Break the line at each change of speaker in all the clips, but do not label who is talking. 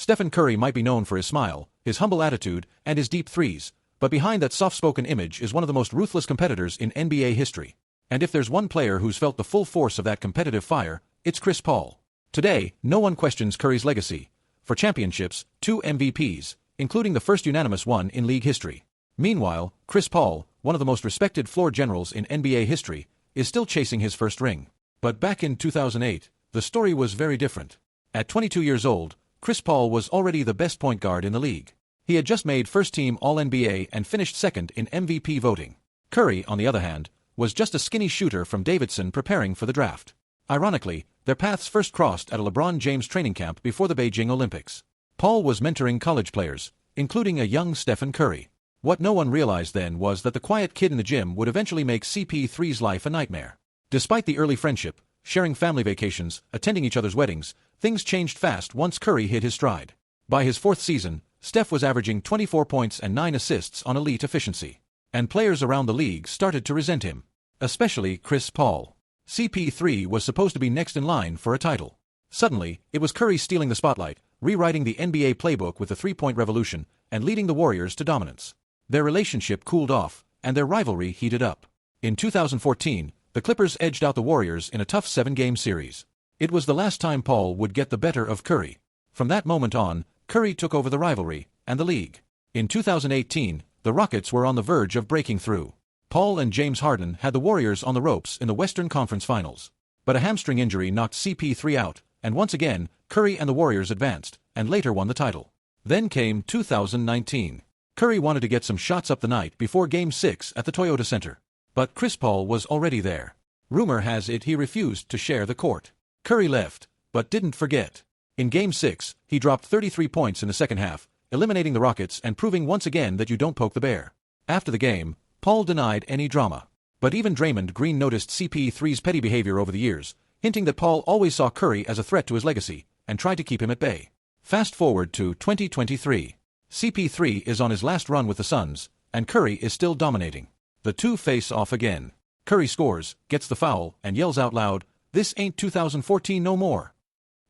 Stephen Curry might be known for his smile, his humble attitude, and his deep threes, but behind that soft-spoken image is one of the most ruthless competitors in NBA history. And if there's one player who's felt the full force of that competitive fire, it's Chris Paul. Today, no one questions Curry's legacy. For championships, 2 MVPs, including the first unanimous one in league history. Meanwhile, Chris Paul, one of the most respected floor generals in NBA history, is still chasing his first ring. But back in 2008, the story was very different. At 22 years old, Chris Paul was already the best point guard in the league. He had just made first-team All-NBA and finished second in MVP voting. Curry, on the other hand, was just a skinny shooter from Davidson preparing for the draft. Ironically, their paths first crossed at a LeBron James training camp before the Beijing Olympics. Paul was mentoring college players, including a young Stephen Curry. What no one realized then was that the quiet kid in the gym would eventually make CP3's life a nightmare. Despite the early friendship, sharing family vacations, attending each other's weddings, things changed fast once Curry hit his stride. By his 4th season, Steph was averaging 24 points and 9 assists on elite efficiency. And players around the league started to resent him. Especially Chris Paul. CP3 was supposed to be next in line for a title. Suddenly, it was Curry stealing the spotlight, rewriting the NBA playbook with the three-point revolution, and leading the Warriors to dominance. Their relationship cooled off, and their rivalry heated up. In 2014, the Clippers edged out the Warriors in a tough 7-game series. It was the last time Paul would get the better of Curry. From that moment on, Curry took over the rivalry, and the league. In 2018, the Rockets were on the verge of breaking through. Paul and James Harden had the Warriors on the ropes in the Western Conference Finals. But a hamstring injury knocked CP3 out, and once again, Curry and the Warriors advanced, and later won the title. Then came 2019. Curry wanted to get some shots up the night before Game 6 at the Toyota Center. But Chris Paul was already there. Rumor has it he refused to share the court. Curry left, but didn't forget. In Game 6, he dropped 33 points in the second half, eliminating the Rockets and proving once again that you don't poke the bear. After the game, Paul denied any drama. But even Draymond Green noticed CP3's petty behavior over the years, hinting that Paul always saw Curry as a threat to his legacy, and tried to keep him at bay. Fast forward to 2023. CP3 is on his last run with the Suns, and Curry is still dominating. The two face off again. Curry scores, gets the foul, and yells out loud, "This ain't 2014 no more."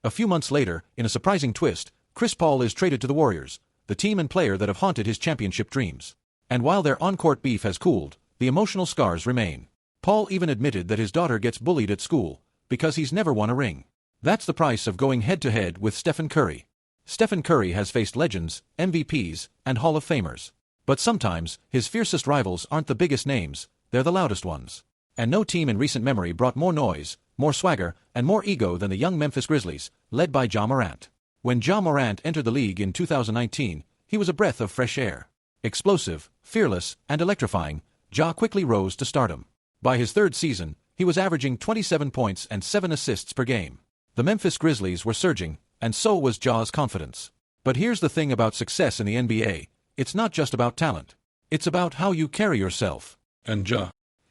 A few months later, in a surprising twist, Chris Paul is traded to the Warriors, the team and player that have haunted his championship dreams. And while their on-court beef has cooled, the emotional scars remain. Paul even admitted that his daughter gets bullied at school, because he's never won a ring. That's the price of going head-to-head with Stephen Curry. Stephen Curry has faced legends, MVPs, and Hall of Famers. But sometimes, his fiercest rivals aren't the biggest names, they're the loudest ones. And no team in recent memory brought more noise, more swagger, and more ego than the young Memphis Grizzlies, led by Ja Morant. When Ja Morant entered the league in 2019, he was a breath of fresh air. Explosive, fearless, and electrifying, Ja quickly rose to stardom. By his 3rd season, he was averaging 27 points and 7 assists per game. The Memphis Grizzlies were surging, and so was Ja's confidence. But here's the thing about success in the NBA, it's not just about talent. It's about how you carry yourself. And Ja,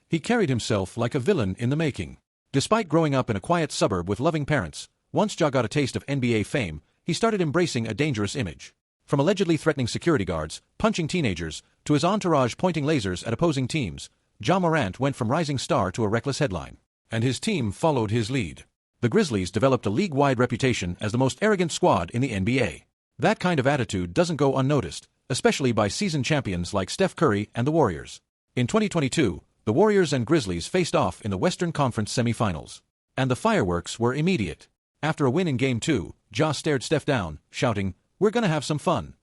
he carried himself like a villain in the making. Despite growing up in a quiet suburb with loving parents, once Ja got a taste of NBA fame, he started embracing a dangerous image. From allegedly threatening security guards, punching teenagers, to his entourage pointing lasers at opposing teams, Ja Morant went from rising star to a reckless headline. And his team followed his lead. The Grizzlies developed a league-wide reputation as the most arrogant squad in the NBA. That kind of attitude doesn't go unnoticed, especially by seasoned champions like Steph Curry and the Warriors. In 2022, the Warriors and Grizzlies faced off in the Western Conference semifinals. And the fireworks were immediate. After a win in Game 2, Ja stared Steph down, shouting, "We're gonna have some fun."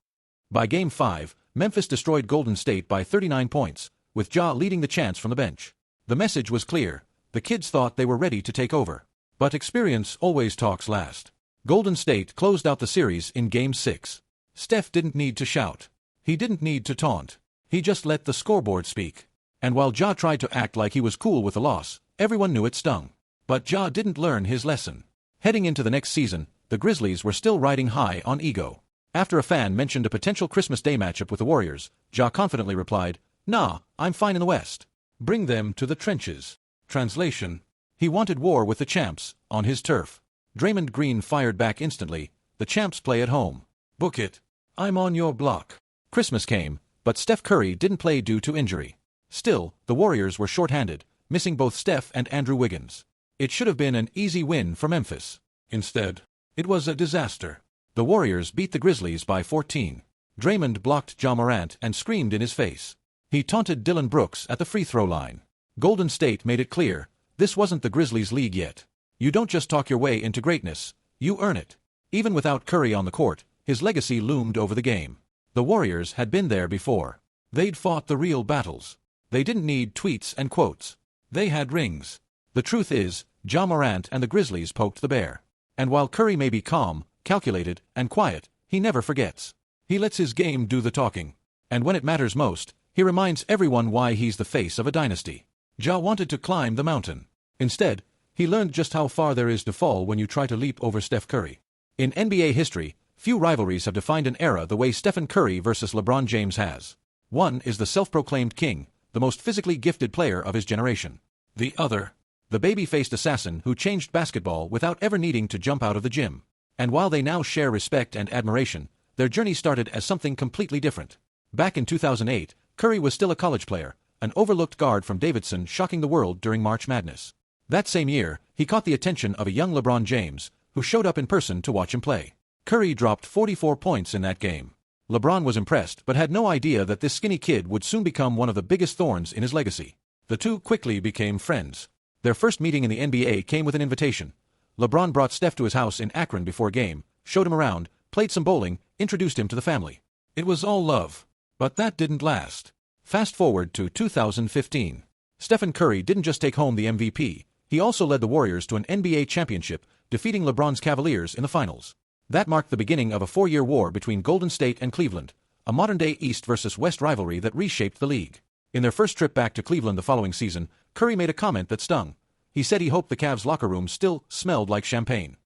By Game 5, Memphis destroyed Golden State by 39 points, with Ja leading the chants from the bench. The message was clear. The kids thought they were ready to take over. But experience always talks last. Golden State closed out the series in Game 6. Steph didn't need to shout. He didn't need to taunt. He just let the scoreboard speak. And while Ja tried to act like he was cool with the loss, everyone knew it stung. But Ja didn't learn his lesson. Heading into the next season, the Grizzlies were still riding high on ego. After a fan mentioned a potential Christmas Day matchup with the Warriors, Ja confidently replied, "Nah, I'm fine in the West. Bring them to the trenches." Translation: he wanted war with the champs, on his turf. Draymond Green fired back instantly, "The champs play at home. Book it. I'm on your block." Christmas came, but Steph Curry didn't play due to injury. Still, the Warriors were short-handed, missing both Steph and Andrew Wiggins. It should have been an easy win for Memphis. Instead, it was a disaster. The The Warriors beat the Grizzlies by 14. Draymond blocked Ja Morant and screamed in his face. He taunted Dillon Brooks at the free throw line. Golden State made it clear, this wasn't the Grizzlies' league yet. You don't just talk your way into greatness, you earn it. Even without Curry on the court, his legacy loomed over the game. The Warriors had been there before. They'd fought the real battles. They didn't need tweets and quotes. They had rings. The truth is, Ja Morant and the Grizzlies poked the bear. And while Curry may be calm, calculated, and quiet, he never forgets. He lets his game do the talking. And when it matters most, he reminds everyone why he's the face of a dynasty. Ja wanted to climb the mountain. Instead, he learned just how far there is to fall when you try to leap over Steph Curry. In NBA history, few rivalries have defined an era the way Stephen Curry versus LeBron James has. One is the self-proclaimed king, the most physically gifted player of his generation. The other, the baby-faced assassin who changed basketball without ever needing to jump out of the gym. And while they now share respect and admiration, their journey started as something completely different. Back in 2008, Curry was still a college player, an overlooked guard from Davidson shocking the world during March Madness. That same year, he caught the attention of a young LeBron James, who showed up in person to watch him play. Curry dropped 44 points in that game. LeBron was impressed but had no idea that this skinny kid would soon become one of the biggest thorns in his legacy. The two quickly became friends. Their first meeting in the NBA came with an invitation. LeBron brought Steph to his house in Akron before a game, showed him around, played some bowling, introduced him to the family. It was all love. But that didn't last. Fast forward to 2015. Stephen Curry didn't just take home the MVP, he also led the Warriors to an NBA championship, defeating LeBron's Cavaliers in the finals. That marked the beginning of a 4-year war between Golden State and Cleveland, a modern-day East versus West rivalry that reshaped the league. In their first trip back to Cleveland the following season, Curry made a comment that stung. He said he hoped the Cavs' locker room still smelled like champagne.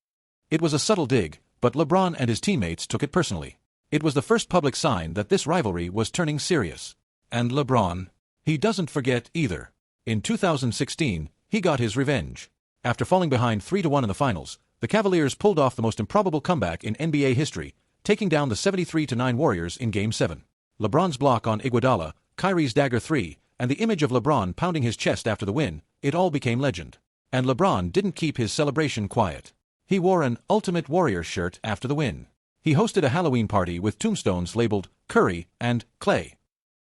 It was a subtle dig, but LeBron and his teammates took it personally. It was the first public sign that this rivalry was turning serious. And LeBron, he doesn't forget either. In 2016, he got his revenge. After falling behind 3-1 in the finals, the Cavaliers pulled off the most improbable comeback in NBA history, taking down the 73-9 Warriors in Game 7. LeBron's block on Iguodala, Kyrie's dagger 3, and the image of LeBron pounding his chest after the win, it all became legend. And LeBron didn't keep his celebration quiet. He wore an Ultimate Warrior shirt after the win. He hosted a Halloween party with tombstones labeled Curry and Clay.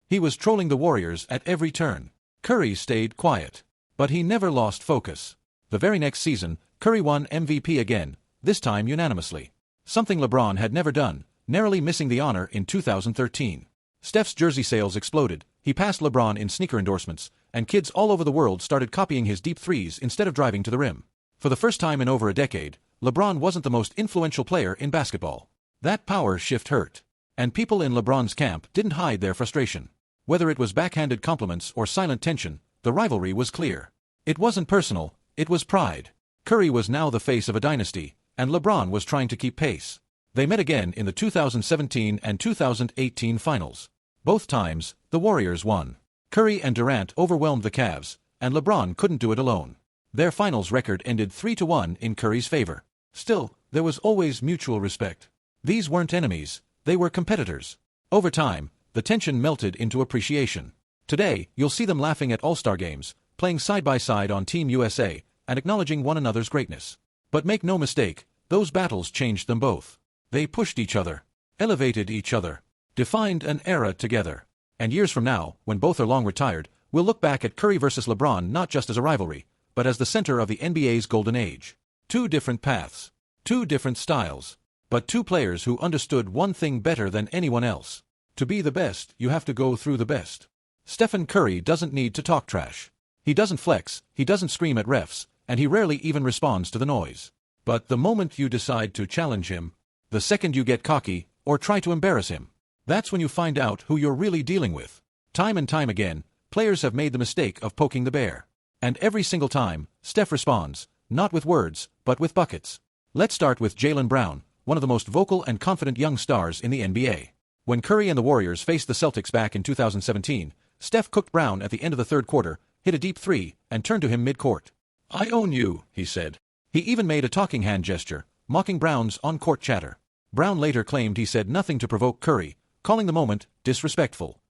He was trolling the Warriors at every turn. Curry stayed quiet. But he never lost focus. The very next season, Curry won MVP again, this time unanimously. Something LeBron had never done, narrowly missing the honor in 2013. Steph's jersey sales exploded, he passed LeBron in sneaker endorsements, and kids all over the world started copying his deep threes instead of driving to the rim. For the first time in over a decade, LeBron wasn't the most influential player in basketball. That power shift hurt. And people in LeBron's camp didn't hide their frustration. Whether it was backhanded compliments or silent tension, the rivalry was clear. It wasn't personal, it was pride. Curry was now the face of a dynasty, and LeBron was trying to keep pace. They met again in the 2017 and 2018 finals. Both times, the Warriors won. Curry and Durant overwhelmed the Cavs, and LeBron couldn't do it alone. Their finals record ended 3-1 in Curry's favor. Still, there was always mutual respect. These weren't enemies, they were competitors. Over time, the tension melted into appreciation. Today, you'll see them laughing at All-Star games, playing side by side on Team USA, and acknowledging one another's greatness. But make no mistake, those battles changed them both. They pushed each other, elevated each other, defined an era together. And years from now, when both are long retired, we'll look back at Curry versus LeBron not just as a rivalry, but as the center of the NBA's golden age. Two different paths, two different styles, but two players who understood one thing better than anyone else. To be the best, you have to go through the best. Stephen Curry doesn't need to talk trash. He doesn't flex, he doesn't scream at refs, and he rarely even responds to the noise. But the moment you decide to challenge him, the second you get cocky, or try to embarrass him, that's when you find out who you're really dealing with. Time and time again, players have made the mistake of poking the bear. And every single time, Steph responds, not with words, but with buckets. Let's start with Jaylen Brown, one of the most vocal and confident young stars in the NBA. When Curry and the Warriors faced the Celtics back in 2017, Steph cooked Brown at the end of the third quarter, hit a deep three, and turned to him mid-court. "I own you," he said. He even made a talking hand gesture, mocking Brown's on-court chatter. Brown later claimed he said nothing to provoke Curry, calling the moment disrespectful.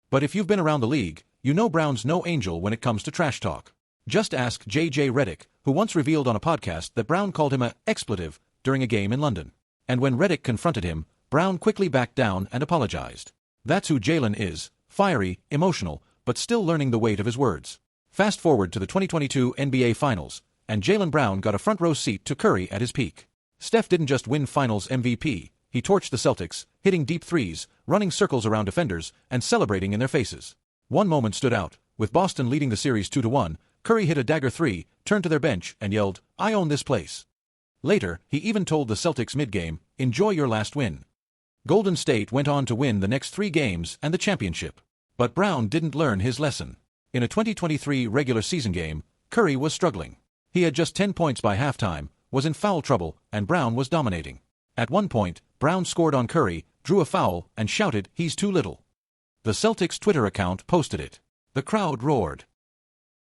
But if you've been around the league, you know Brown's no angel when it comes to trash talk. Just ask J.J. Redick, who once revealed on a podcast that Brown called him a expletive during a game in London. And when Redick confronted him, Brown quickly backed down and apologized. That's who Jaylen is, fiery, emotional, but still learning the weight of his words. Fast forward to the 2022 NBA Finals, and Jaylen Brown got a front-row seat to Curry at his peak. Steph didn't just win Finals MVP, he torched the Celtics, hitting deep threes, running circles around defenders, and celebrating in their faces. One moment stood out. With Boston leading the series 2-1, Curry hit a dagger three, turned to their bench, and yelled, "I own this place." Later, he even told the Celtics mid-game, "Enjoy your last win." Golden State went on to win the next 3 games and the championship. But Brown didn't learn his lesson. In a 2023 regular season game, Curry was struggling. He had just 10 points by halftime, was in foul trouble, and Brown was dominating. At one point, Brown scored on Curry, drew a foul, and shouted, "He's too little." The Celtics' Twitter account posted it. The crowd roared.